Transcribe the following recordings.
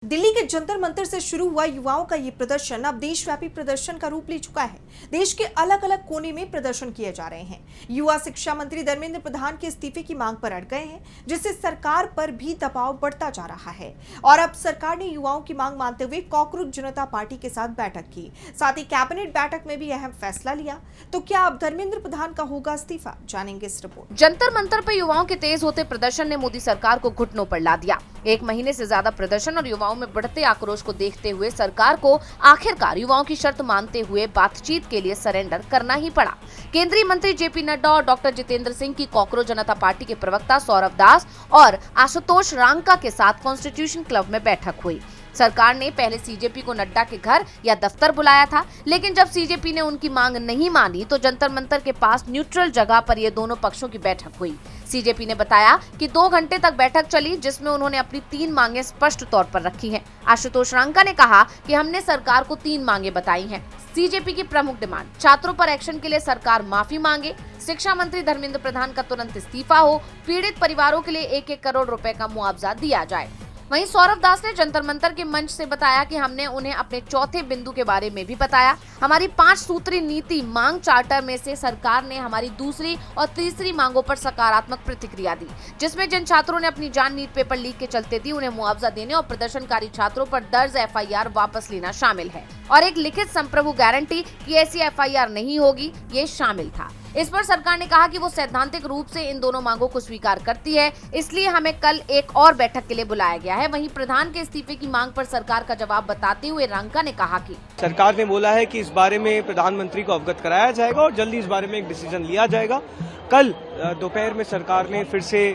दिल्ली के जंतर मंतर से शुरू हुआ युवाओं का ये प्रदर्शन अब देशव्यापी प्रदर्शन का रूप ले चुका है। देश के अलग अलग कोने में प्रदर्शन किए जा रहे हैं। युवा शिक्षा मंत्री धर्मेंद्र प्रधान के इस्तीफे की मांग पर अड़ गए हैं, जिससे सरकार पर भी दबाव बढ़ता जा रहा है। और अब सरकार ने युवाओं की मांग मानते हुए कॉकरोच जनता पार्टी के साथ बैठक की, साथ ही कैबिनेट बैठक में भी अहम फैसला लिया। तो क्या अब धर्मेंद्र प्रधान का होगा इस्तीफा, जानेंगे इस रिपोर्ट। जंतर मंतर पर युवाओं के तेज होते प्रदर्शन ने मोदी सरकार को घुटनों पर ला दिया। एक महीने से ज्यादा प्रदर्शन और युवाओं में बढ़ते आक्रोश को देखते हुए सरकार को आखिरकार युवाओं की शर्त मानते हुए बातचीत के लिए सरेंडर करना ही पड़ा। केंद्रीय मंत्री जेपी नड्डा और डॉक्टर जितेंद्र सिंह की कॉकरोच जनता पार्टी के प्रवक्ता सौरभ दास और आशुतोष रांका के साथ कॉन्स्टिट्यूशन क्लब में बैठक हुई। सरकार ने पहले सीजेपी को नड्डा के घर या दफ्तर बुलाया था, लेकिन जब सीजेपी ने उनकी मांग नहीं मानी तो जंतर मंतर के पास न्यूट्रल जगह पर ये दोनों पक्षों की बैठक हुई। सीजेपी ने बताया कि 2 घंटे तक बैठक चली, जिसमें उन्होंने अपनी 3 मांगे स्पष्ट तौर पर रखी हैं। आशुतोष रांका ने कहा कि हमने सरकार को 3 मांगे बताई हैं। सीजेपी की प्रमुख डिमांड, छात्रों पर एक्शन के लिए सरकार माफी मांगे, शिक्षा मंत्री धर्मेंद्र प्रधान का तुरंत इस्तीफा हो, पीड़ित परिवारों के लिए 1-1 करोड़ रुपए का मुआवजा दिया जाए। वहीं सौरभ दास ने जंतर मंतर के मंच से बताया कि हमने उन्हें अपने चौथे बिंदु के बारे में भी बताया। हमारी 5 सूत्री नीति मांग चार्टर में से सरकार ने हमारी दूसरी और तीसरी मांगों पर सकारात्मक प्रतिक्रिया दी, जिसमें जिन छात्रों ने अपनी जान नीट पेपर लीक के चलते दी उन्हें मुआवजा देने और प्रदर्शनकारी छात्रों पर दर्ज एफआईआर वापस लेना शामिल है और एक लिखित संप्रभु गारंटी कि ऐसी एफआईआर नहीं होगी, ये शामिल था। इस पर सरकार ने कहा कि वो सैद्धांतिक रूप से इन दोनों मांगों को स्वीकार करती है, इसलिए हमें कल एक और बैठक के लिए बुलाया गया है। वहीं प्रधान के इस्तीफे की मांग पर सरकार का जवाब बताते हुए रांका ने कहा कि सरकार ने बोला है कि इस बारे में प्रधानमंत्री को अवगत कराया जाएगा और जल्दी इस बारे में एक डिसीजन लिया जाएगा। कल दोपहर में सरकार ने फिर से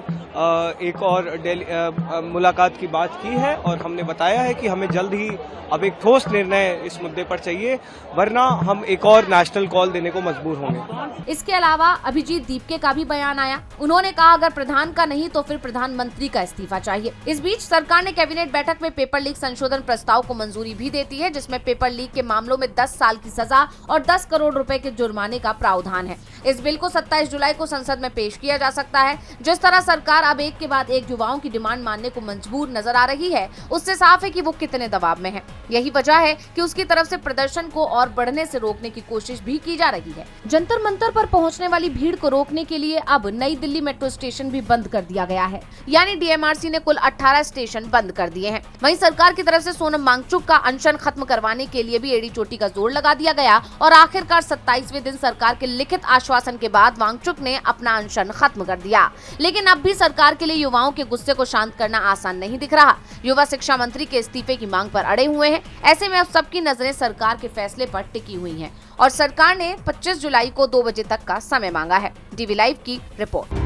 एक और मुलाकात की बात की है और हमने बताया है कि हमें जल्द ही अब एक ठोस निर्णय इस मुद्दे पर चाहिए, वरना हम एक और नेशनल कॉल देने को मजबूर होंगे। इसके अलावा अभिजीत दीपके का भी बयान आया। उन्होंने कहा अगर प्रधान का नहीं तो फिर प्रधानमंत्री का इस्तीफा चाहिए। इस बीच सरकार ने कैबिनेट बैठक में पेपर लीक संशोधन प्रस्ताव को मंजूरी भी देती है, जिसमें पेपर लीक के मामलों में 10 साल की सजा और 10 करोड़ रुपए के जुर्माने का प्रावधान है। इस बिल को 27 जुलाई को संसद में पेश किया जा सकता है। जिस तरह सरकार अब एक के बाद एक युवाओं की डिमांड मानने को मजबूर नजर आ रही है, उससे साफ है कि वो कितने दबाव में है। यही वजह है कि उसकी तरफ से प्रदर्शन को और बढ़ने से रोकने की कोशिश भी की जा रही है। जंतर मंतर पर पहुंचने वाली भीड़ को रोकने के लिए अब नई दिल्ली मेट्रो स्टेशन भी बंद कर दिया गया है, यानी डीएमआरसी ने कुल 18 स्टेशन बंद कर दिए हैं। वहीं सरकार की तरफ से सोनम वांगचुक का अनशन खत्म करवाने के लिए भी एड़ी चोटी का जोर लगा दिया गया और आखिरकार 27वें दिन सरकार के लिखित आश्वासन के बाद वांगचुक ने अपना अनशन खत्म कर दिया। लेकिन अब भी सरकार के लिए युवाओं के गुस्से को शांत करना आसान नहीं दिख रहा। युवा शिक्षा मंत्री के इस्तीफे की मांग पर अड़े हुए हैं। ऐसे में अब सबकी नजरें सरकार के फैसले पर टिकी हुई हैं और सरकार ने 25 जुलाई को 2 बजे तक का समय मांगा है। डीवी लाइव की रिपोर्ट।